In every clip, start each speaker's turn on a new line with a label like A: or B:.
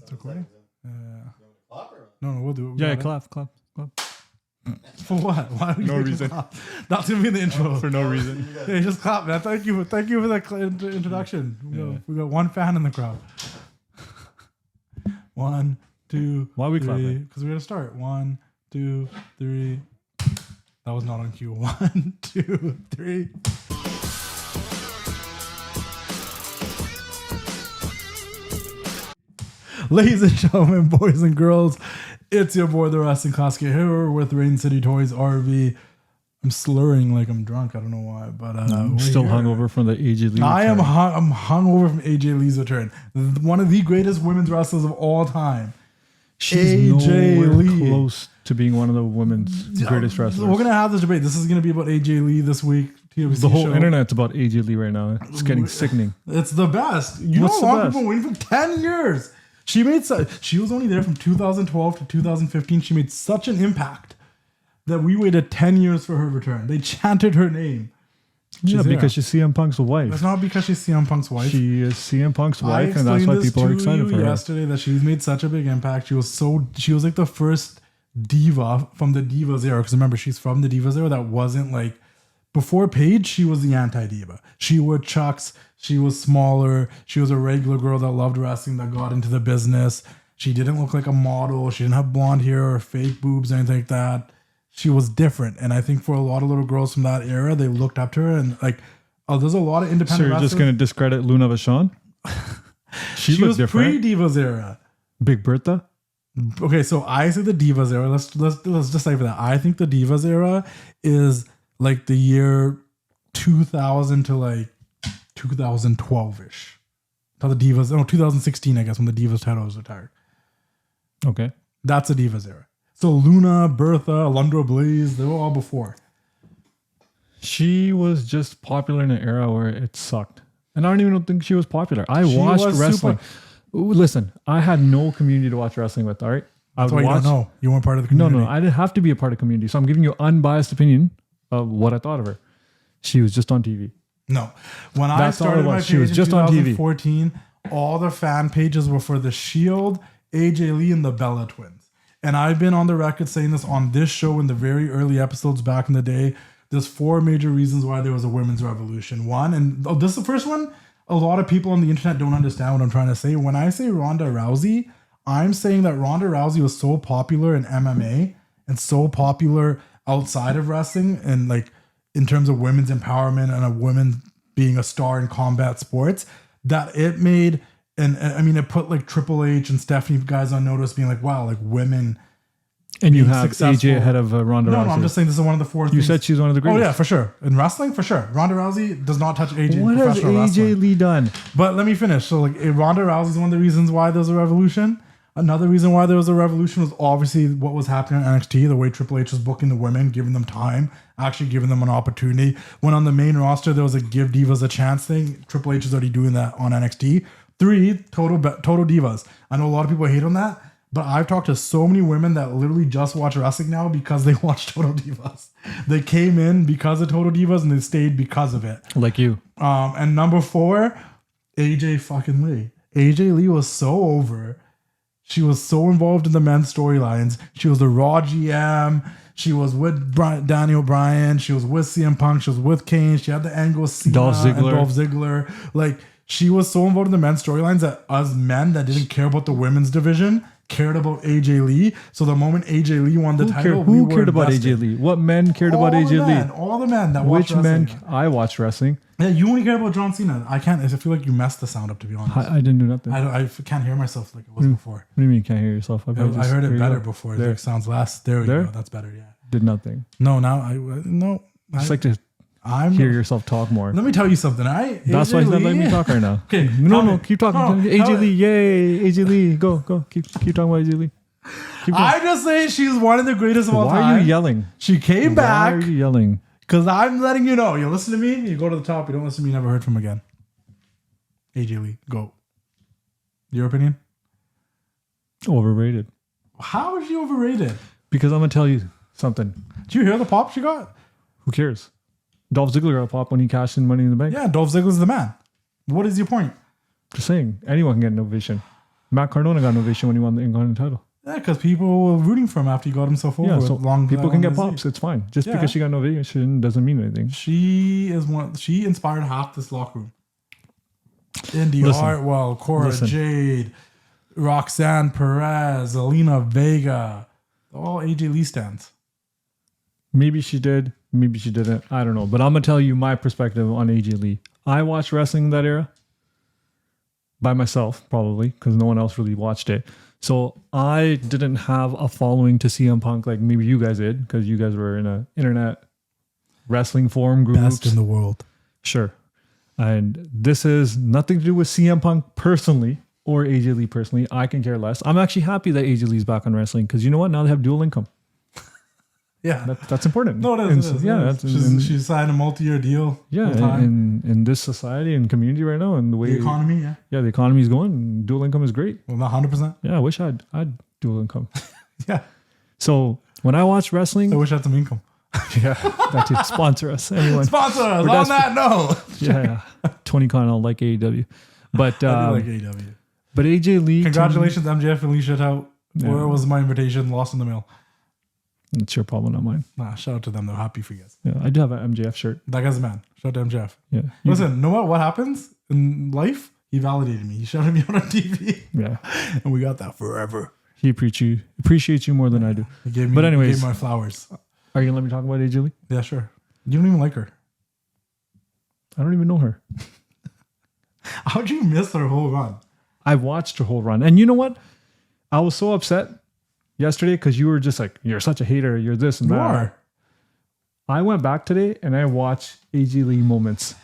A: It's recording? No, we'll do it.
B: Yeah, clap.
A: For what? Why would
B: No
A: you
B: reason.
A: clap? That's gonna be in the intro.
B: For no reason.
A: Yeah, just clap, man. Thank you for that introduction. We got one fan in the crowd. 1, 2.
B: Why are we
A: 3,
B: clapping?
A: because we're gonna start. 1, 2, 3. That was not on cue. 1, 2, 3. Ladies and gentlemen, boys and girls, it's your boy, the Wrestling Classic, here with Rain City Toys, Arvy. I'm slurring like I'm drunk. I don't know why, but
B: I'm still hungover from the AJ Lee.
A: I'm hungover from AJ Lee's return. One of the greatest women's wrestlers of all time.
B: She's nowhere close to being one of the women's greatest wrestlers.
A: We're gonna have this debate. This is gonna be about AJ Lee this week. TWC
B: the whole
A: show.
B: Internet's about AJ Lee right now. It's getting sickening.
A: It's the best. You
B: What's
A: know, a lot
B: the
A: of people waiting for 10 years. She was only there from 2012 to 2015. She made such an impact that we waited 10 years for her return. They chanted her name.
B: Yeah, because she's CM Punk's wife.
A: That's not because she's CM Punk's wife.
B: She is CM Punk's wife, and that's why people are excited for her.
A: Yesterday, that she's made such a big impact. She was like the first diva from the Divas era. Because remember, she's from the Divas era. That wasn't like before Paige. She was the anti-diva. She wore chucks. She was smaller. She was a regular girl that loved wrestling, that got into the business. She didn't look like a model. She didn't have blonde hair or fake boobs or anything like that. She was different. And I think for a lot of little girls from that era, they looked up to her. And like, there's a lot of independent
B: So you're
A: wrestlers.
B: just going to discredit Luna Vachon? She
A: was
B: different.
A: pre-Divas era.
B: Big Bertha?
A: Okay, so I say the Divas era. Let's decipher that. I think the Divas era is like the year 2000 to like 2012-ish. How the Divas, 2016, I guess, when the Divas title was retired.
B: Okay.
A: That's the Divas era. So Luna, Bertha, Alundra Blaze, they were all before.
B: She was just popular in an era where it sucked. And I don't even think she was popular. I watched wrestling. Listen, I had no community to watch wrestling with, all right?
A: That's why you don't know. You weren't part of the community.
B: No, I didn't have to be a part of the community. So I'm giving you an unbiased opinion of what I thought of her. She was just on TV.
A: No. When I started my page
B: she was just
A: in
B: on TV.
A: 2014, all the fan pages were for The Shield, AJ Lee, and the Bella Twins. And I've been on the record saying this on this show in the very early episodes back in the day. There's 4 major reasons why there was a women's revolution. One, and this is the first one, a lot of people on the internet don't understand what I'm trying to say. When I say Ronda Rousey, I'm saying that Ronda Rousey was so popular in MMA and so popular outside of wrestling and like in terms of women's empowerment and a woman being a star in combat sports, that it made, and I mean, it put like Triple H and Stephanie guys on notice being like, wow, like women.
B: And you have
A: successful.
B: AJ ahead of Ronda Rousey.
A: No, I'm just saying this is one of the 4 things.
B: You said she's one of the greatest.
A: Oh yeah, for sure. In wrestling, for sure. Ronda Rousey does not touch AJ
B: What
A: in
B: has
A: professional
B: AJ
A: wrestling.
B: Lee done?
A: But let me finish. So like Ronda Rousey is one of the reasons why there was a revolution. Another reason why there was a revolution was obviously what was happening on NXT, the way Triple H was booking the women, giving them time, actually giving them an opportunity. When on the main roster, there was a give divas a chance thing. Triple H is already doing that on NXT. 3, total divas. I know a lot of people hate on that, but I've talked to so many women that literally just watch wrestling now because they watch Total Divas. They came in because of Total Divas and they stayed because of it.
B: Like you.
A: And number 4, AJ fucking Lee. AJ Lee was so over. She was so involved in the men's storylines. She was the Raw GM. She was with Daniel Bryan. She was with CM Punk. She was with Kane. She had the angle with Cena and Dolph Ziggler. Like, she was so involved in the men's storylines that us men that didn't care about the women's division cared about AJ Lee. So the moment AJLee won the title,
B: who cared about AJ Lee? What men cared about AJ Lee?
A: All the men that watched wrestling.
B: Which men? I watched wrestling.
A: Yeah, you only care about John Cena. I feel like you messed the sound up, to be honest.
B: I didn't do nothing.
A: I can't hear myself like it was before.
B: What do you mean you can't hear yourself?
A: I heard it better before. It sounds less. There we go. That's better. Yeah.
B: Did nothing.
A: No, now I
B: just like to hear yourself talk more.
A: Let me tell you something.
B: That's why he's not letting me talk right now.
A: Okay.
B: No, keep talking. AJ Lee, yay, AJ Lee, go. Keep talking about AJ Lee.
A: I just say she's one of the greatest of all time.
B: Why are you yelling?
A: She came back.
B: Why are you yelling?
A: Because I'm letting you know. You listen to me, you go to the top. You don't listen to me, you never heard from again. AJ Lee, go. Your opinion?
B: Overrated.
A: How is she overrated?
B: Because I'm going to tell you something.
A: Did you hear the pop she got?
B: Who cares? Dolph Ziggler got a pop when he cashed in Money in the Bank.
A: Yeah, Dolph Ziggler's the man. What is your point?
B: Just saying, anyone can get an ovation. Matt Cardona got an ovation when he won the Intercontinental title.
A: Yeah, because people were rooting for him after he got himself over.
B: Yeah,
A: with
B: so
A: long
B: people can get pops. It's fine. Just because she got an ovation doesn't mean anything.
A: She inspired half this locker room. Indy Hartwell, Cora Jade, Roxanne Perez, Alina Vega, all AJ Lee stands.
B: Maybe she did. Maybe she didn't. I don't know. But I'm going to tell you my perspective on AJ Lee. I watched wrestling in that era by myself, probably, because no one else really watched it. So I didn't have a following to CM Punk like maybe you guys did, because you guys were in an internet wrestling forum group.
A: Best in the world.
B: Sure. And this is nothing to do with CM Punk personally or AJ Lee personally. I can care less. I'm actually happy that AJ Lee's back on wrestling because you know what? Now they have dual income.
A: Yeah.
B: That's important.
A: No, it is. Yeah, she signed a multi-year deal.
B: Yeah, in this society and community right now, and the way
A: the economy, the
B: economy is going, dual income is great.
A: Well, not 100%.
B: Yeah, I wish I'd dual income.
A: Yeah.
B: So when I watch wrestling,
A: I wish I had some income.
B: Yeah, that to sponsor us. Anyone
A: sponsor us on that note.
B: Yeah, 20 con. I'll like AEW, but
A: I do like AEW.
B: But AJ Lee,
A: congratulations, MJF and Lee Shootout. Where was my invitation? Lost in the mail.
B: It's your problem, not mine.
A: Nah, shout out to them. They're happy for you guys.
B: Yeah, I do have an MJF shirt.
A: That guy's a man. Shout out to MJF.
B: Yeah.
A: Listen, know what happens in life? He validated me. He shouted me out on TV.
B: Yeah.
A: And we got that forever.
B: He appreciates you more than I do.
A: He gave me,
B: but anyways,
A: he gave my flowers.
B: Are you going to let me talk about AJ Lee?
A: Yeah, sure. You don't even like her.
B: I don't even know her.
A: How'd you miss her whole run?
B: I watched her whole run. And you know what? I was so upset yesterday because you were just like, you're such a hater. You're this and that. You are. I went back today and I watched AJ Lee moments.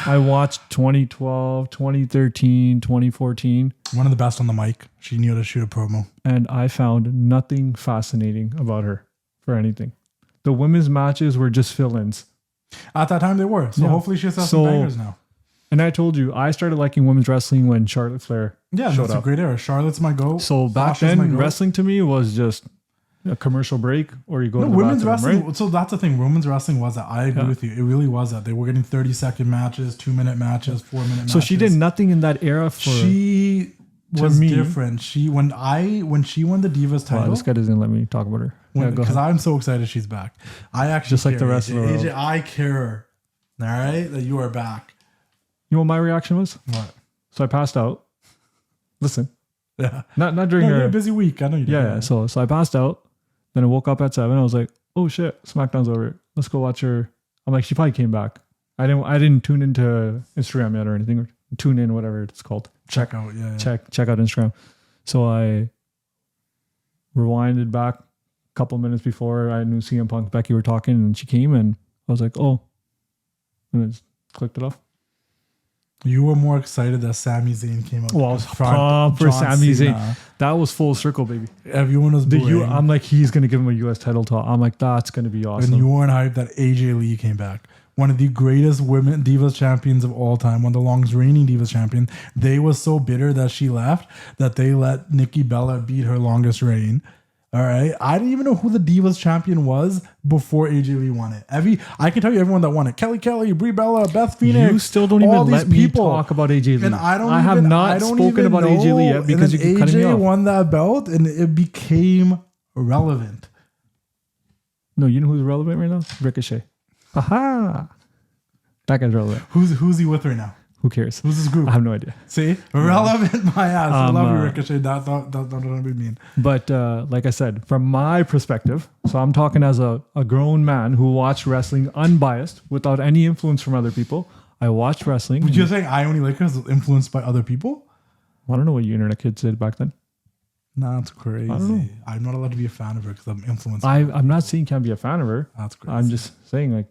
B: I watched 2012, 2013, 2014.
A: One of the best on the mic. She knew how to shoot a promo.
B: And I found nothing fascinating about her for anything. The women's matches were just fill-ins.
A: At that time they were. So hopefully she has some bangers now.
B: And I told you, I started liking women's wrestling when Charlotte Flair showed
A: that's
B: up.
A: A great era. Charlotte's my go.
B: So back then, wrestling to me was just a commercial break or you go to the
A: women's
B: bathroom,
A: wrestling.
B: right?
A: So that's the thing. Women's wrestling was that. I agree with you. It really was that. They were getting 30-second matches, 2-minute matches, 4-minute matches.
B: So she did nothing in that era for...
A: She was different. When she won the Divas title...
B: Wow, this guy doesn't let me talk about her.
A: Because I'm so excited she's back. I actually
B: just like the rest of the world.
A: AJ, I care. All right? That you are back.
B: You know what my reaction was?
A: What?
B: So I passed out. Listen.
A: Yeah.
B: Not during
A: a busy week. I know you did.
B: Yeah. So I passed out. Then I woke up at 7. I was like, oh shit, SmackDown's over. Let's go watch her. I'm like, she probably came back. I didn't tune into Instagram yet or anything. Or tune in, whatever it's called.
A: Check out. Yeah.
B: Check out Instagram. So I rewinded back a couple minutes before I knew CM Punk, Becky were talking, and she came, and I was like, oh, and then just clicked it off.
A: You were more excited that Sami Zayn came up.
B: Well, I was pumped for Sami Zayn. That was full circle, baby.
A: Everyone was booing.
B: I'm like, he's going to give him a U.S. title talk. I'm like, that's going to be awesome.
A: And you weren't hyped that AJ Lee came back. One of the greatest women Divas champions of all time. One of the longest reigning Divas champion. They was so bitter that she left that they let Nikki Bella beat her longest reign. All right. I didn't even know who the Divas champion was before AJ Lee won it. I can tell you everyone that won it. Kelly, Brie Bella, Beth Phoenix.
B: You still don't even let me talk about AJ Lee.
A: And
B: I have not spoken about AJ Lee yet because you keep cutting me off.
A: AJ won that belt and it became relevant.
B: No, you know who's relevant right now? Ricochet. Aha. That guy's relevant.
A: Who's he with right now?
B: Who cares?
A: Who's this group?
B: I have no idea.
A: See? Relevant, my ass. I love you, Ricochet. That's what I mean.
B: But like I said, from my perspective, so I'm talking as a grown man who watched wrestling unbiased, without any influence from other people. I watched wrestling.
A: But you're saying I only like her because it's influenced by other people?
B: I don't know what you internet kids did back then.
A: Nah, that's crazy. I'm not allowed to be a fan of her because I'm influenced.
B: I'm not saying you can't be a fan of her.
A: That's crazy.
B: I'm just saying, like,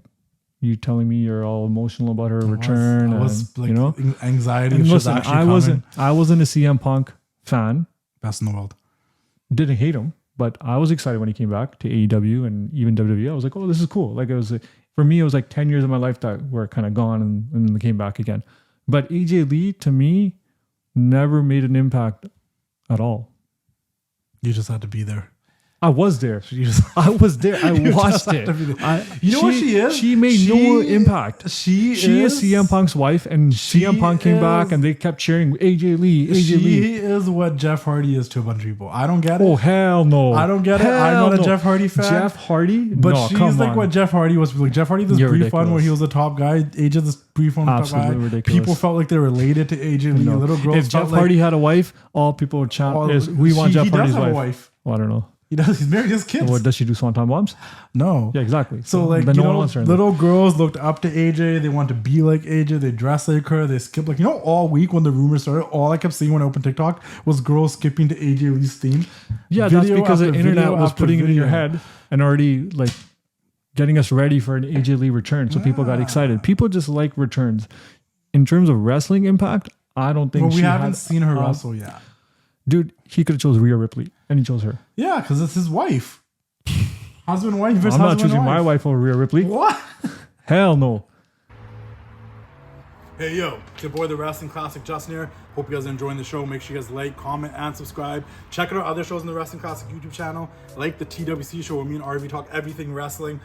B: you telling me you're all emotional about her return.
A: I was like,
B: you know,
A: anxiety.
B: And listen, I wasn't a CM Punk fan.
A: Best in the world.
B: Didn't hate him, but I was excited when he came back to AEW and even WWE. I was like, oh, this is cool. Like, it was for me, it was like 10 years of my life that were kind of gone and they came back again. But AJ Lee, to me, never made an impact at all.
A: You just had to be there.
B: I was there.
A: She just,
B: I was there. I
A: You
B: watched
A: just have
B: it.
A: to be there.
B: I-
A: You know what she is?
B: She made no impact.
A: She
B: She is CM Punk's wife, and CM Punk came back, and they kept cheering AJ Lee, AJ Lee.
A: She is what Jeff Hardy is to a bunch of people. I don't get it.
B: Oh hell no!
A: I don't get it. I'm
B: Hell
A: not a
B: no.
A: Jeff Hardy fan.
B: Jeff Hardy,
A: But
B: no,
A: she's
B: come
A: like
B: on.
A: what Jeff Hardy was. Like Jeff Hardy, this
B: You're
A: brief one where
B: ridiculous.
A: he was the top guy. AJ, this brief one, top
B: Absolutely
A: guy.
B: ridiculous.
A: People felt like they related to AJ Lee.
B: No.
A: Little girls.
B: If Jeff
A: felt like,
B: Hardy had a wife, all people would chant is, "We want Jeff
A: he
B: Hardy's
A: does have
B: wife."
A: a wife.
B: Well, I don't know.
A: He does. He's married. He has kids.
B: What does she do? Swanton bombs?
A: No.
B: Yeah, exactly.
A: So like
B: then
A: you
B: no one
A: know,
B: wants her in
A: little girls looked up to AJ. They wanted to be like AJ. They dressed like her. They skipped like all week when the rumors started. All I kept seeing when I opened TikTok was girls skipping to AJ Lee's theme.
B: Yeah,
A: Video
B: that's because the
A: after
B: internet
A: video
B: was
A: after
B: putting it in your
A: video.
B: head and already like getting us ready for an AJ Lee return. So people got excited. People just like returns. In terms of wrestling impact, I don't think
A: Well, we
B: she
A: haven't
B: had,
A: seen her wrestle yet.
B: Dude, he could have chose Rhea Ripley and he chose her.
A: Yeah, because it's his wife. Husband, wife versus
B: I'm not
A: husband,
B: choosing my wife over Rhea Ripley.
A: What?
B: Hell no.
A: Hey yo, it's your boy the Wrestling Classic Justin here. Hope you guys are enjoying the show. Make sure you guys like, comment, and subscribe. Check out our other shows on the Wrestling Classic YouTube channel, like the TWC Show where me and Arvy talk everything wrestling,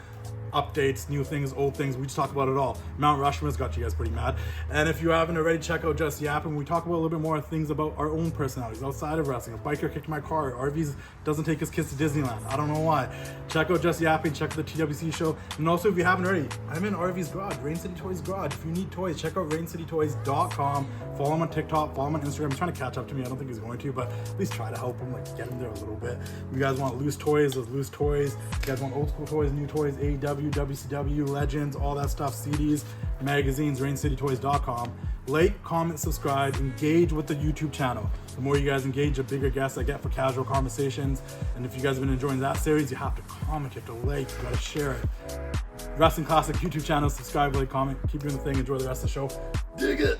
A: updates, new things, old things. We just talk about it all. Mount Rushmore's got you guys pretty mad. And if you haven't already, check out Just Yapping. We talk about a little bit more things about our own personalities outside of wrestling. A biker kicked my car. Arvy's doesn't take his kids to Disneyland. I don't know why. Check out Just Yapping. Check out the TWC Show. And also, if you haven't already, I'm in Arvy's garage, Rain City Toys garage. If you need toys, check out raincitytoys.com. Follow him on TikTok. Follow him on Instagram. He's trying to catch up to me. I don't think he's going to, but at least try to help him, like get him there a little bit. You guys want loose toys? There's loose toys. You guys want old school toys, new toys, AEW, WCW, Legends, all that stuff, CDs, magazines, raincitytoys.com. Like, comment, subscribe, engage with the YouTube channel. The more you guys engage, the bigger guests I get for casual conversations. And if you guys have been enjoying that series, you have to comment, you have to like, you gotta share it. Wrestling Classic YouTube channel, subscribe, like, comment, keep doing the thing, enjoy the rest of the show. Dig it!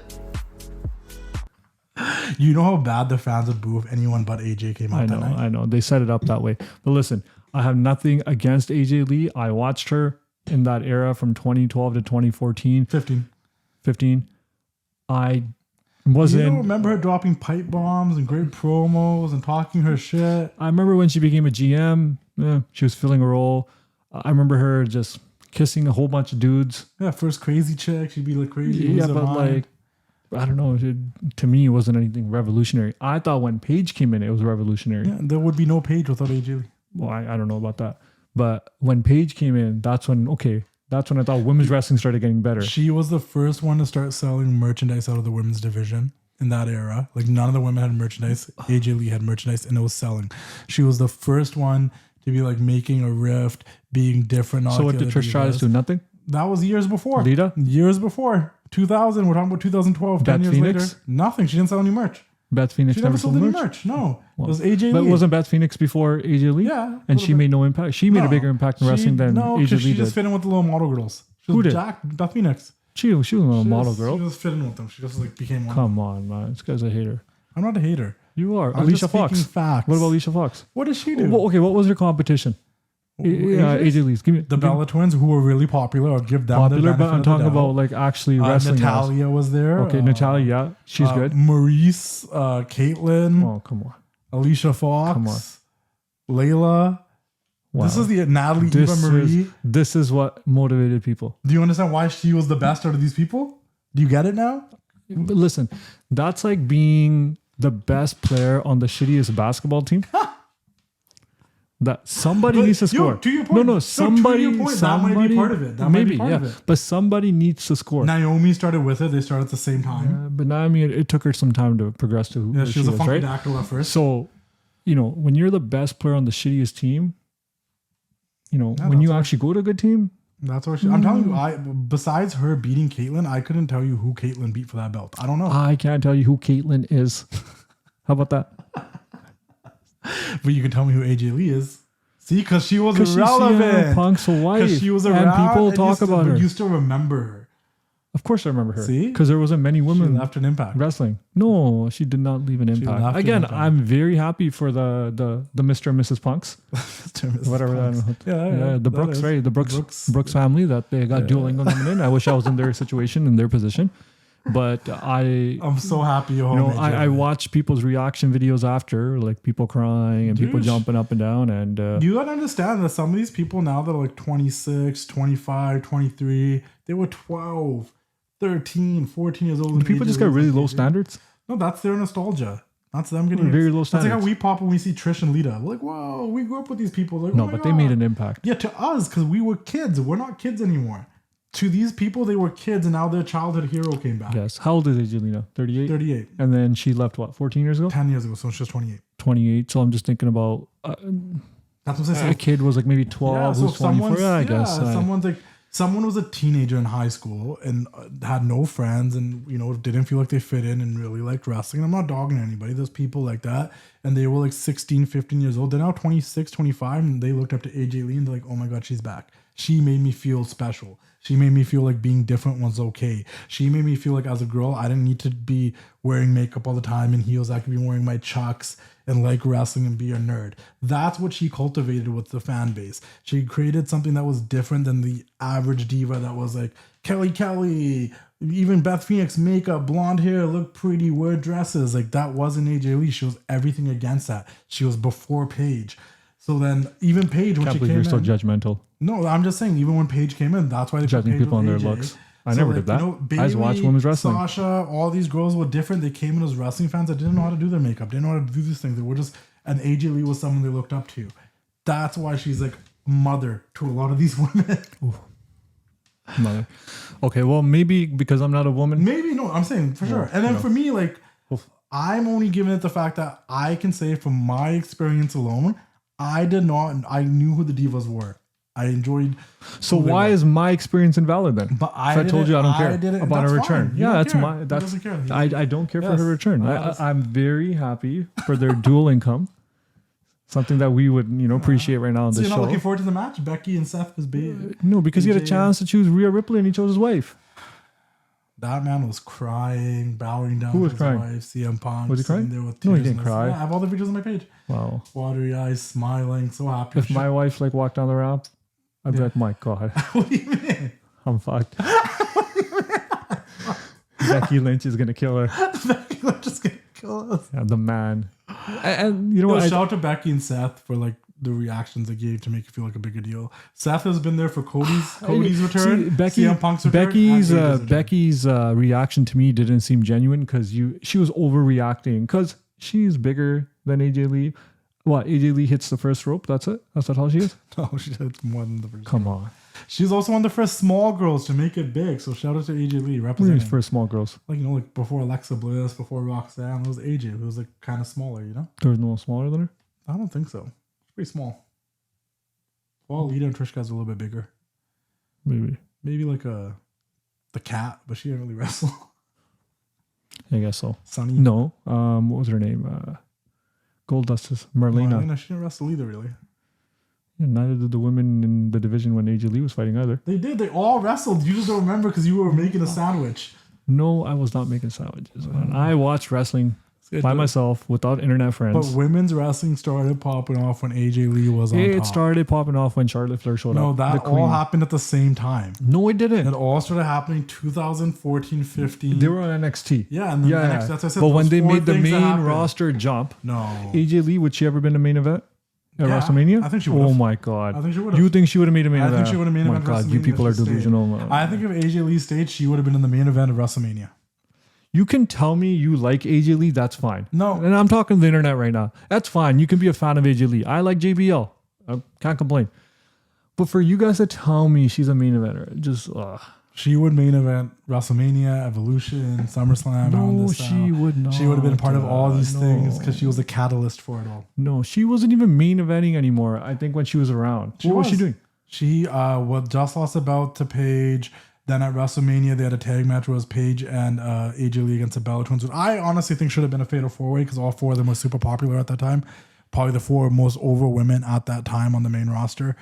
A: You know how bad the fans would boo if anyone but AJ came out that night?
B: I know. They set it up that way. But listen, I have nothing against AJ Lee. I watched her in that era from 2012 to 2014, 15. I wasn't.
A: You don't remember her dropping pipe bombs and great promos and talking her shit?
B: I remember when she became a GM, she was filling a role. I remember her just kissing a whole bunch of dudes.
A: Yeah, first crazy chick. She'd be like crazy.
B: Yeah, but like, I don't know. To me, it wasn't anything revolutionary. I thought when Paige came in, it was revolutionary.
A: Yeah, there would be no Paige without AJ Lee.
B: Well, I don't know about that. But when Paige came in, that's when I thought women's wrestling started getting better.
A: She was the first one to start selling merchandise out of the women's division in that era. Like none of the women had merchandise. AJ Lee had merchandise and it was selling. She was the first one to be like making a rift, being different.
B: So what did Trish Stratus do? Nothing?
A: That was years before.
B: Lita?
A: Years before. 2000. We're talking about 2012.
B: Beth
A: 10 years
B: Phoenix?
A: later. Nothing. She didn't sell any merch.
B: Beth Phoenix
A: She never sold any
B: merch?
A: merch. No.
B: Well,
A: it was AJ Lee.
B: But wasn't Beth Phoenix before AJ Lee?
A: Yeah.
B: And she made no impact. She made a bigger impact in wrestling than AJ
A: she
B: Lee
A: just
B: did.
A: fit in with the little model girls. She
B: Who
A: was
B: did?
A: Jacked. Beth Phoenix.
B: She was a little model girl.
A: She just fit in with them. She just like became one.
B: Come on, man. This guy's a hater.
A: I'm not a hater.
B: You are.
A: I'm
B: Alicia
A: just
B: Fox.
A: speaking facts.
B: What about Alicia Fox?
A: What does she do?
B: Well, okay, what was her competition? AJ Lee's. Give me
A: The Bella Twins, who were really popular. I'll give them
B: popular,
A: the
B: but
A: benefit
B: I'm
A: of the
B: talking
A: doubt.
B: about like actually wrestling.
A: Natalia was there.
B: Okay, Natalia, yeah, she's good.
A: Maurice, Caitlin,
B: Oh, come on.
A: Alicia Fox,
B: Come on.
A: Layla.
B: Wow.
A: This is the Natalie Eva Marie.
B: This is what motivated people.
A: Do you understand why she was the best out of these people? Do you get it now?
B: But listen, that's like being the best player on the shittiest basketball team. That somebody needs to score.
A: To your point.
B: No, somebody.
A: To your point, that might be part of it. That might be part of it.
B: But somebody needs to score.
A: Naomi started with it. They started at the same time.
B: But Naomi, it took her some time to progress to who
A: She was a funky
B: right?
A: dactyl at first.
B: So, when you're the best player on the shittiest team, when you actually go to a good team,
A: That's what I'm telling you. Besides her beating Caitlyn, I couldn't tell you who Caitlyn beat for that belt. I don't know.
B: I can't tell you who Caitlyn is. How about that?
A: But you can tell me who AJ Lee is. See, because she was
B: She's
A: relevant.
B: Punk's wife.
A: Because she was around.
B: And people talk about her.
A: You still remember her.
B: Of course I remember her.
A: See?
B: Because there wasn't many
A: She
B: women
A: left an impact.
B: wrestling. No, she did not leave an impact.
A: left an
B: Again,
A: impact.
B: I'm very happy for the Mr. and Mrs. Punks. Whatever that.
A: Yeah,
B: the Brooks, right? The Brooks family that they got dual income coming in. I wish I was in their situation, in their position. But
A: I'm so happy you're
B: you know,
A: home.
B: I watch people's reaction videos after, like people crying and people
A: Dude.
B: jumping up and down. And
A: You gotta understand that some of these people now that are like 26, 25, 23, they were 12, 13, 14 years old.
B: do people just got really low standards?
A: No, that's their nostalgia. That's them getting
B: Very low
A: That's like how
B: standards.
A: we pop when we see Trish and Lita. We're like, whoa, we grew up with these people. Like,
B: No,
A: oh my
B: but they
A: God.
B: made an impact.
A: Yeah, to us, because we were kids. We're not kids anymore. To these people, they were kids, and now their childhood hero came back.
B: Yes. How old is Angelina? 38?
A: 38.
B: And then she left, what, 14 years ago?
A: 10 years ago, so she's 28.
B: 28. So I'm just thinking about
A: That's what I'm saying.
B: a kid was like maybe 12, who's 24. Yeah, I guess.
A: Someone was a teenager in high school and had no friends and, you know, didn't feel like they fit in and really liked wrestling. I'm not dogging anybody. There's people like that. And they were like 16, 15 years old. They're now 26, 25. And they looked up to AJ Lee and they're like, oh my God, she's back. She made me feel special. She made me feel like being different was okay. She made me feel like as a girl, I didn't need to be wearing makeup all the time and heels. I could be wearing my Chucks and like wrestling and be a nerd. That's what she cultivated with the fan base. She created something that was different than the average diva that was like, Kelly, even Beth Phoenix, makeup, blonde hair, look pretty, wear dresses. Like that wasn't AJ Lee. She was everything against that. She was before Paige. So then even Paige, when
B: Can't
A: she
B: believe
A: came
B: you're so
A: in,
B: judgmental.
A: no, I'm just saying, even when Paige came in, that's why they put
B: Judging
A: Paige
B: people on
A: with
B: their
A: AJ.
B: looks. I never did that. I just watched
A: Bayley,
B: women's wrestling.
A: Sasha, all these girls were different. They came in as wrestling fans that didn't know how to do their makeup, didn't know how to do these things. They were just, and AJ Lee was someone they looked up to. That's why she's like mother to a lot of these women.
B: Mother. Okay, well, maybe because I'm not a woman.
A: Maybe, no, I'm saying for sure. And then for me, like, I'm only giving it the fact that I can say from my experience alone, I knew who the divas were. I enjoyed.
B: So why is my experience invalid then?
A: But
B: I told you I don't care about her return.
A: You
B: Yeah,
A: don't
B: that's
A: care.
B: my.
A: He
B: That's
A: doesn't care.
B: I don't care for
A: Yes.
B: her return. I'm very happy for their dual income. Something that we would appreciate right now on
A: So
B: this
A: you're not
B: show.
A: looking forward to the match? Becky and Seth was big.
B: No, because he had a
A: AJ.
B: chance to choose Rhea Ripley and he chose his wife.
A: That man was crying, bowing down
B: Who was
A: to his
B: crying?
A: wife, CM Punk.
B: Was he
A: sitting
B: crying?
A: there with
B: No, he
A: tears
B: didn't
A: in his-
B: cry.
A: Yeah, I have all the videos on my page.
B: Wow.
A: Watery eyes, smiling, so happy.
B: If my wife walked down the ramp, I'd be like, my God,
A: What do you mean?
B: I'm fucked. Becky Lynch is gonna kill her.
A: Becky Lynch just gonna kill us.
B: Yeah, the man. And you know what?
A: Shout out to Becky and Seth for like the reactions they gave to make it feel like a bigger deal. Seth has been there for Cody's return. CM Punk's return.
B: Becky's
A: and AJ's return.
B: Becky's reaction to me didn't seem genuine because she was overreacting because she's bigger than AJ Lee. What, AJ Lee hits the first rope? That's it? That's how she is?
A: No, she did more than the first.
B: Come on.
A: She's also one of the first small girls to make it big. So shout out to AJ Lee
B: Who's
A: representing.
B: first small girls?
A: Like, like before Alexa Bliss, before Roxanne, it was AJ who was like kind of smaller,
B: There was no one smaller than her?
A: I don't think so. She's pretty small. Well, Lita and Trish guys are a little bit bigger. Maybe like the cat, but she didn't really wrestle.
B: I guess so.
A: Sunny.
B: No. What was her name? Goldust's Marlena.
A: She didn't wrestle either, really.
B: Yeah, neither did the women in the division when AJ Lee was fighting either.
A: They did. They all wrestled. You just don't remember because you were making a sandwich.
B: No, I was not making sandwiches. Man. I watched wrestling by
A: But
B: myself without internet friends.
A: women's wrestling started popping off when AJ Lee was on
B: It
A: top.
B: started popping off when Charlotte Flair showed
A: No,
B: up.
A: that
B: the
A: all
B: queen.
A: happened at the same time.
B: No, it didn't.
A: It all started happening 2014, 15.
B: They were on NXT.
A: Yeah, and then the next, that's what I said.
B: But when
A: those
B: they
A: four
B: made the
A: things that
B: main
A: happened.
B: roster jump,
A: No.
B: AJ Lee, would she ever been a main event at
A: Yeah,
B: WrestleMania?
A: I think she would've.
B: Oh my God.
A: I think she would've.
B: You think she would have made a main
A: I
B: event?
A: think she would have made
B: Oh
A: it
B: my
A: at
B: God, you
A: WrestleMania
B: people
A: if
B: are
A: she stayed.
B: delusional.
A: I think if AJ Lee stayed, she would have been in the main event of WrestleMania.
B: You can tell me you like AJ Lee, that's fine.
A: No.
B: And I'm talking to the internet right now. That's fine. You can be a fan of AJ Lee. I like JBL. I can't complain. But for you guys to tell me she's a main eventer, just
A: She would main event WrestleMania, Evolution, SummerSlam. Hell in
B: no,
A: the
B: she
A: Cell.
B: would not.
A: She would have been part of all these
B: No.
A: things because she was the catalyst for it all.
B: No, she wasn't even main eventing anymore. I think when she was around. What was she doing?
A: She just lost the belt to Paige. Then at WrestleMania, they had a tag match where it was Paige and AJ Lee against the Bella Twins, which I honestly think should have been a fatal four-way because all four of them were super popular at that time. Probably the four most over women at that time on the main roster.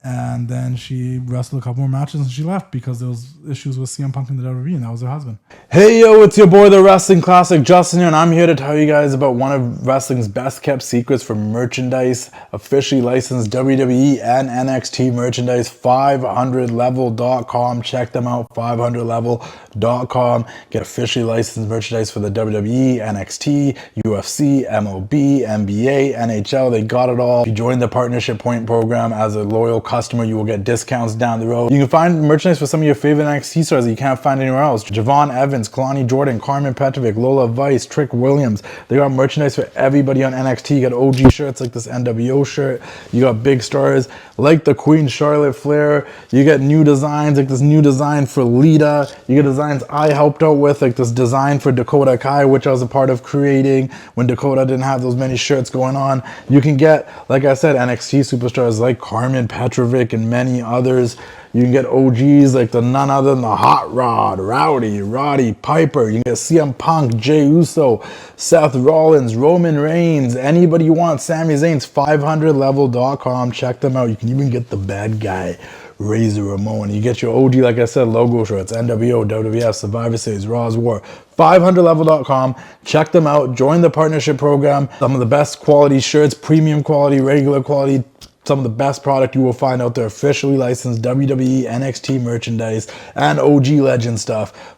A: And then she wrestled a couple more matches and she left because there was issues with CM Punk and the WWE, and that was her husband.
C: Hey yo, it's your boy the Wrestling Classic Justin here, and I'm here to tell you guys about one of wrestling's best kept secrets for merchandise, officially licensed WWE and NXT merchandise, 500level.com. Check them out, 500level.com. Get officially licensed merchandise for the WWE, NXT, UFC, MLB, NBA, NHL. They got it all. If you join the Partnership Point program as a loyal customer, you will get discounts down the road. You can find merchandise for some of your favorite NXT stars that you can't find anywhere else. Javon Evans, Kalani Jordan, Carmen Petrovic, Lola Vice, Trick Williams. They got merchandise for everybody on NXT. You got OG shirts like this NWO shirt. You got big stars like the Queen Charlotte Flair. You get new designs like this new design for Lita. You get designs I helped out with, like this design for Dakota Kai, which I was a part of creating when Dakota didn't have those many shirts going on. You can get, like I said, NXT superstars like Carmen Petrovic and many others. You can get OGs like the none other than the Hot Rod, Roddy Piper. You can get CM Punk, Jey Uso, Seth Rollins, Roman Reigns, anybody you want. Sami Zayn's 500level.com. Check them out. You can even get the bad guy, Razor Ramon. You get your OG, like I said, logo shirts, NWO, WWF, Survivor Series, Raw's War. 500level.com. Check them out. Join the partnership program. Some of the best quality shirts, premium quality, regular quality. Some of the best product you will find out there, officially licensed WWE, NXT merchandise, and OG Legend stuff.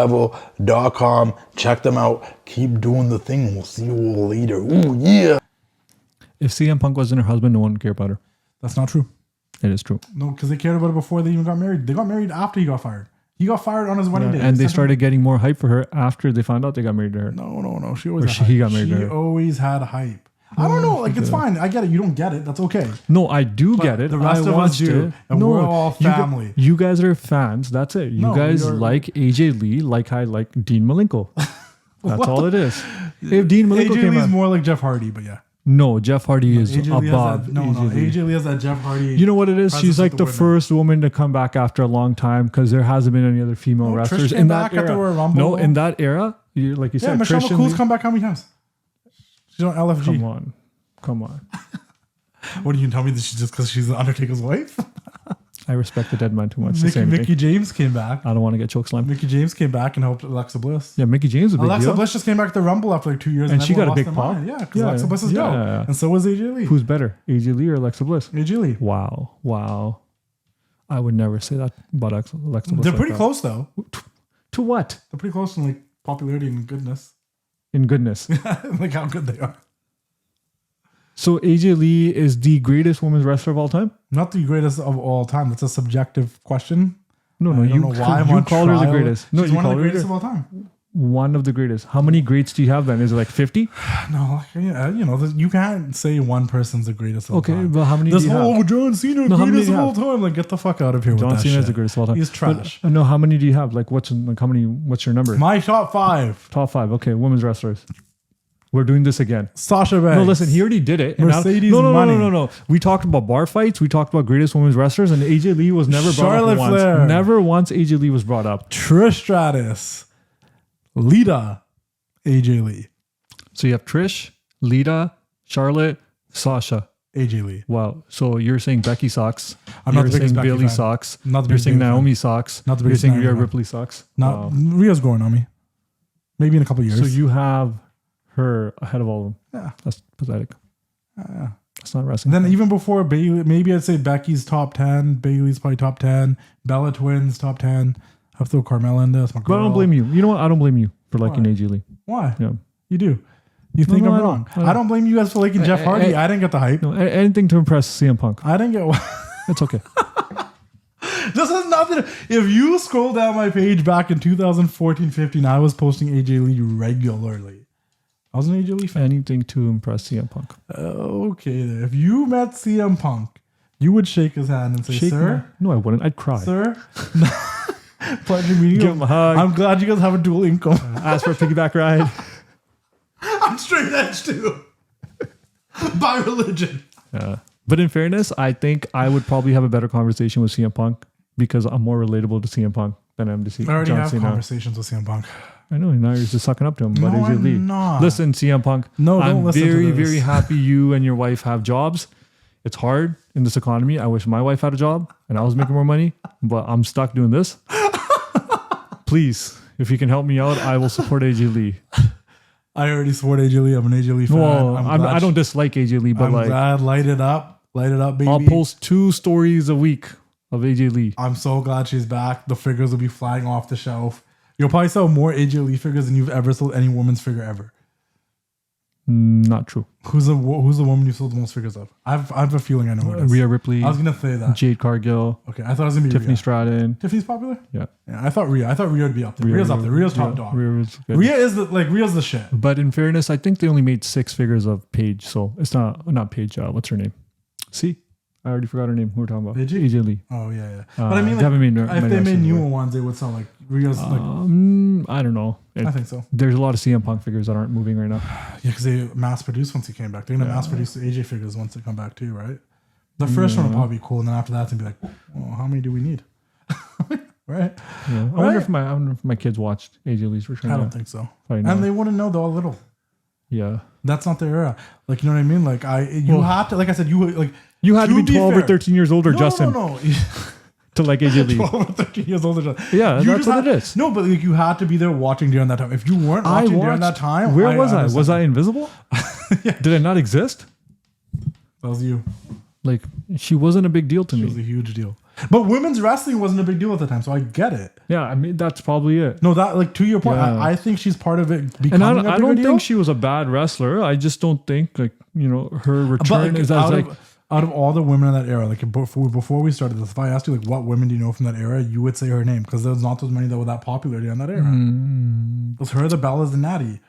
C: 500level.com. Check them out. Keep doing the thing. We'll see you all later. Ooh, yeah.
B: If CM Punk wasn't her husband, no one would care about her.
A: That's not true.
B: It is true.
A: No, because they cared about it before they even got married. They got married after he got fired. He got fired on his wedding day.
B: And they started getting more hype for her after they found out they got married to her.
A: No. She always
B: Or
A: had
B: he
A: hype.
B: got married to
A: She
B: her.
A: always had hype. I don't know. Like, it's fine. I get it. You don't get it. That's okay.
B: No, I do
A: But
B: get it.
A: the rest
B: I
A: of us
B: watched
A: do.
B: it.
A: And we're all family.
B: You guys are fans. That's it. You
A: No,
B: guys
A: we are-
B: like AJ Lee like I like Dean Malenko. That's all it is. If Dean Malenko
A: AJ
B: came
A: Lee's
B: out,
A: more like Jeff Hardy, but yeah.
B: no, Jeff Hardy is
A: AJ Lee
B: above.
A: has that, AJ Lee has that Jeff Hardy.
B: You know what it is?
A: presence
B: She's
A: at
B: like the
A: window.
B: first woman to come back after a long time because there hasn't been any other female
A: Trish
B: wrestlers
A: came
B: in that
A: back at the
B: era.
A: Royal Rumble.
B: No, in that era, like you
A: Yeah,
B: said,
A: Michelle
B: Trish and
A: McCool's
B: Lee-
A: come back how many times? She's on LFG.
B: Come on.
A: What are you tell me that she's just because she's the Undertaker's wife?
B: I respect the dead man too much to say
A: Mickey
B: anything.
A: James came back.
B: I don't want to get chokeslammed.
A: Mickey James came back and helped Alexa Bliss.
B: Yeah, Mickey James is a big
A: Alexa
B: deal.
A: Bliss just came back to the Rumble after like 2 years,
B: And she
A: everyone
B: got a
A: lost
B: big
A: their
B: pop.
A: mind. Yeah, because
B: Yeah,
A: Alexa Bliss is
B: yeah.
A: dope, and so was AJ Lee.
B: Who's better, AJ Lee or Alexa Bliss?
A: AJ Lee?
B: Wow. I would never say that about Alexa Bliss.
A: They're
B: like
A: pretty
B: that.
A: close though.
B: To what?
A: They're pretty close in like popularity and goodness,
B: In goodness.
A: like how good they are.
B: So AJ Lee is the greatest women's wrestler of all time?
A: Not the greatest of all time. That's a subjective question.
B: No,
A: I don't
B: you,
A: know why I'm
B: you
A: on
B: called her the
A: trial.
B: greatest. No,
A: She's
B: you
A: one of
B: called
A: the
B: her
A: greatest of all time.
B: one of the greatest. How many greats do you have then? Is it like 50?
A: No, yeah, you can't say one person's the greatest of all
B: Okay,
A: time.
B: well, how many
A: This
B: do you have?
A: whole John Cena
B: No, how many
A: greatest
B: do
A: of
B: you
A: all
B: have?
A: time. Like, get the fuck out of here with
B: John
A: that
B: Cena
A: shit.
B: is the greatest of all time.
A: He's trash.
B: No, how many do you have? Like, what's your number?
A: My top 5.
B: Top 5. Okay, women's wrestlers. We're doing this again.
A: Sasha Banks.
B: No, listen, he already did it. And
A: Mercedes
B: no,
A: Money.
B: no. We talked about bar fights. We talked about greatest women's wrestlers, and AJ Lee was never brought
A: Charlotte
B: up once.
A: Flair.
B: Never once AJ Lee was brought up.
A: Trish Stratus. Lita. AJ Lee.
B: So you have Trish, Lita, Charlotte, Sasha.
A: AJ Lee.
B: Wow. So you're saying Becky sucks.
A: I'm not
B: You're
A: the biggest
B: saying
A: Becky
B: Bailey
A: fan.
B: sucks.
A: Not the
B: You're
A: biggest
B: saying
A: Bailey fan.
B: Naomi sucks.
A: Not the
B: You're
A: biggest
B: saying
A: Naomi
B: Rhea
A: fan.
B: Ripley sucks.
A: Not
B: Wow.
A: Rhea's growing on me. Maybe in a couple years.
B: So you have her ahead of all of them.
A: Yeah.
B: That's pathetic.
A: Yeah.
B: That's not wrestling.
A: Then even before Bailey, maybe I'd say Becky's top 10. Bailey's probably top 10. Bella Twins top 10. I have to throw Carmella in there. That's my
B: But I
A: girl.
B: don't blame you. You know what? I don't blame you for liking
A: Why?
B: AJ Lee.
A: Why?
B: Yeah.
A: You do. You think
B: no,
A: I'm
B: I don't.
A: wrong.
B: I don't.
A: I don't blame you guys for liking Jeff Hardy. I didn't get the hype.
B: No, anything to impress CM Punk.
A: I didn't get.
B: It's okay.
A: This has nothing. If you scroll down my page back in 2014-15, I was posting AJ Lee regularly. I was an AJ Lee fan.
B: Anything to impress CM Punk.
A: Okay, then. If you met CM Punk, you would shake his hand and say,
B: Shake
A: "Sir,
B: No, I wouldn't. I'd cry.
A: sir, pleasure meeting
B: Give him
A: you.
B: a hug.
A: I'm glad you guys have a dual income.
B: Ask for a piggyback ride.
A: I'm straight edge too, by religion."
B: But in fairness, I think I would probably have a better conversation with CM Punk because I'm more relatable to CM Punk than I am to
A: I already
B: John
A: have
B: Cena.
A: conversations with CM Punk.
B: I know, now you're just sucking up to him. But
A: No,
B: AJ Lee.
A: I'm not.
B: Listen, CM Punk.
A: No, don't
B: I'm
A: listen to
B: very,
A: this.
B: very happy you and your wife have jobs. It's hard in this economy. I wish my wife had a job and I was making more money, but I'm stuck doing this. Please, if you can help me out, I will support AJ Lee.
A: I already support AJ Lee. I'm an AJ Lee fan.
B: Well, I don't dislike AJ Lee, but
A: I'm glad. Light it up, baby.
B: I'll post 2 stories a week of AJ Lee.
A: I'm so glad she's back. The figures will be flying off the shelf. You'll probably sell more AJ Lee figures than you've ever sold any woman's figure ever.
B: Not true.
A: Who's the woman you sold the most figures of? I have a feeling I know who it is.
B: Rhea Ripley.
A: I was gonna say that.
B: Jade Cargill.
A: Okay, I thought it was gonna be
B: Tiffany
A: Rhea.
B: Stratton.
A: Tiffany's popular.
B: Yeah.
A: I thought Rhea would be up there. Rhea's up there. Rhea's top dog.
B: Rhea's good.
A: Rhea is Rhea's the shit.
B: But in fairness, I think they only made 6 figures of Paige, so it's not Paige. What's her name? See, I already forgot her name. Who we're talking about? AJ Lee.
A: Oh yeah. But I mean,
B: they haven't made
A: if they made newer ones, they would sell like Rhea's.
B: I don't know.
A: I think so.
B: There's a lot of CM Punk figures that aren't moving right now.
A: Yeah, because they mass produced once he came back. They're gonna mass produce the AJ figures once they come back too, right? The first one will probably be cool, and then after that, it's gonna be like, well, how many do we need? Right?
B: Yeah. I wonder if my kids watched AJ Lee's return.
A: I don't think so.
B: And
A: they wouldn't know. They're all little.
B: Yeah.
A: That's not their era. Like, you know what I mean? Like had to, like I said, you
B: had to be 12 or 13 years older, Justin.
A: No.
B: To like AJ Lee.
A: 12 or 13 years older.
B: Yeah, that's what it is.
A: No, but like, you had to be there watching during that time. If you weren't watching during that time,
B: where was I? Was I invisible?
A: Yeah.
B: Did I not exist?
A: That was you.
B: Like, she wasn't a big deal to me.
A: It was a huge deal. But women's wrestling wasn't a big deal at the time, so I get it.
B: Yeah, I mean, that's probably it.
A: No, that, like, to your point,
B: Yeah.
A: I think she's part of it becoming
B: and
A: a bigger deal.
B: I don't think she was a bad wrestler. I just don't think, like, you know, her return is as like...
A: Out of all the women in that era, like before we started this, if I asked you, like, what women do you know from that era, you would say her name, because there's not those many that were that popular during that era. It was her, the Bellas, the Natty.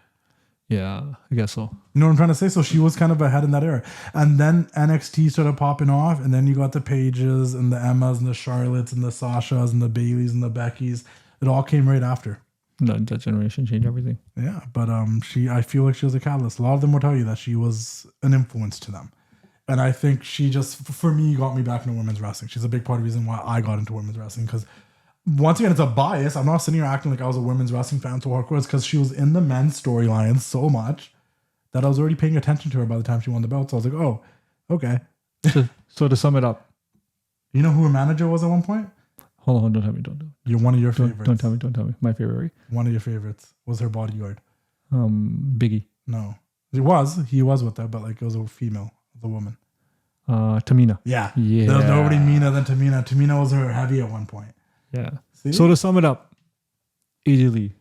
B: Yeah, I guess so.
A: You know what I'm trying to say? So she was kind of ahead in that era. And then NXT started popping off, and then you got the Paiges and the Emmas and the Charlottes and the Sashas and the Baileys and the Beckys. It all came right after.
B: That generation changed everything.
A: Yeah, but I feel like she was a catalyst. A lot of them will tell you that she was an influence to them. And I think she just, for me, got me back into women's wrestling. She's a big part of the reason why I got into women's wrestling. Because once again, it's a bias. I'm not sitting here acting like I was a women's wrestling fan so hardcore. It's because she was in the men's storylines so much that I was already paying attention to her by the time she won the belt. So I was like, oh, okay.
B: So to sum it up.
A: You know who her manager was at one point?
B: Hold on, don't tell me. Don't.
A: You're one of your favorites.
B: Don't tell me. My favorite, right?
A: One of your favorites was her bodyguard.
B: Biggie.
A: No. He was with her, but like it was a female, the woman.
B: Tamina.
A: Yeah. There was nobody meaner than Tamina. Tamina was her heavy at one point.
B: Yeah.
A: See?
B: So to sum it up, AJ Lee,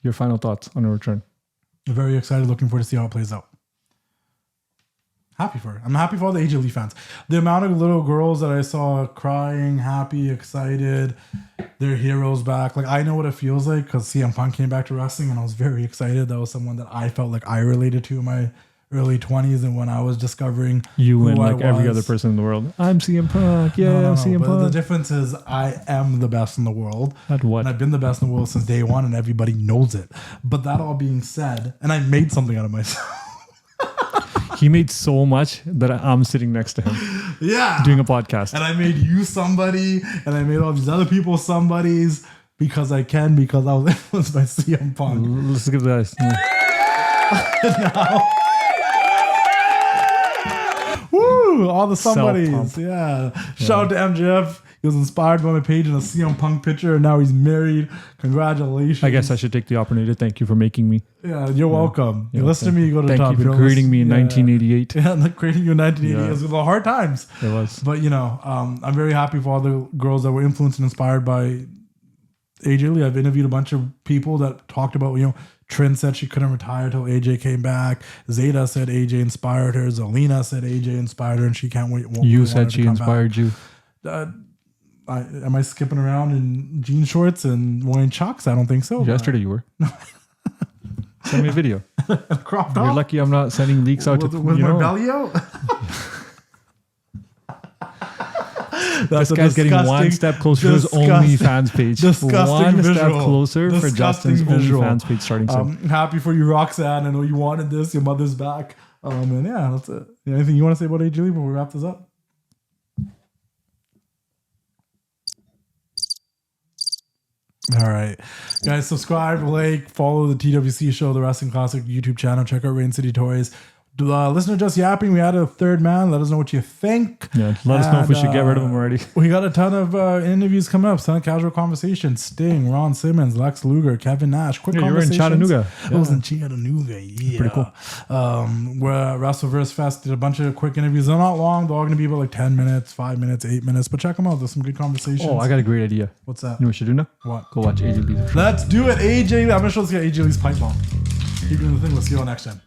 B: your final thoughts on her return?
A: Very excited, looking forward to see how it plays out. Happy for her. I'm happy for all the AJ Lee fans. The amount of little girls that I saw crying, happy, excited, their heroes back. Like, I know what it feels like because CM Punk came back to wrestling and I was very excited. That was someone that I felt like I related to in my early 20s and when I was discovering
B: you and like every other person in the world. I'm CM Punk. Yeah, I'm CM Punk.
A: But the difference is I am the best in the world.
B: At what?
A: And I've been the best in the world since day one and everybody knows it. But that all being said, and I made something out of myself.
B: He made so much that I'm sitting next to him.
A: Yeah.
B: Doing a podcast.
A: And I made you somebody and I made all these other people somebodies because I was influenced by CM Punk.
B: Let's give the guys.
A: Now, woo, all the somebodies.
B: Self-pump.
A: Yeah. Shout out to MJF. He was inspired by my page in a CM Punk picture and now he's married. Congratulations.
B: I guess I should take the opportunity to thank you for making me.
A: Yeah, you're welcome. You listen to me, you go to the top.
B: Thank you for creating me in 1988.
A: Yeah, like creating you in 1988.
B: Yeah.
A: It was the hard times.
B: It was.
A: But, you know, I'm very happy for all the girls that were influenced and inspired by AJ Lee. I've interviewed a bunch of people that talked about, you know, Trin said she couldn't retire till AJ came back. Zeta said AJ inspired her. Zelina said AJ inspired her and she can't wait.
B: You said she inspired you.
A: Am I skipping around in jean shorts and wearing chucks? I don't think so.
B: Yesterday you were. Send me a video.
A: Crop top?
B: You're lucky I'm not sending leaks out to
A: with my belly out.
B: This guy's getting one step closer to his OnlyFans page.
A: Disgusting
B: one
A: visual.
B: Step closer for Justin's
A: visual.
B: OnlyFans page starting soon.
A: I'm happy for you, Roxanne. I know you wanted this. Your mother's back. And yeah, that's it. Anything you want to say about AJ Lee before we wrap this up? All right, guys, subscribe, like, follow the TWC Show, the Wrestling Classic YouTube channel. Check out Rain City Toys. Listener Just Yapping, we added a third man. Let us know what you think.
B: Yeah, let us know if we should get rid of him already.
A: We got a ton of interviews coming up. Ton of casual conversations. Sting, Ron Simmons, Lex Luger, Kevin Nash. Quick
B: Yeah, you were in
A: conversations.
B: Chattanooga.
A: I was in Chattanooga. Yeah.
B: Pretty cool.
A: Where Wrestleverse Fest did a bunch of quick interviews. They're not long. They're all going to be about like 10 minutes, 5 minutes, 8 minutes. But check them out. There's some good conversations.
B: Oh, I got a great idea.
A: What's that?
B: You know what we should do now?
A: What?
B: Go watch AJ Lee's.
A: Let's do it, AJ. I'm going to show us AJ Lee's pipe bomb. Keep doing the thing. Let's see you all next time.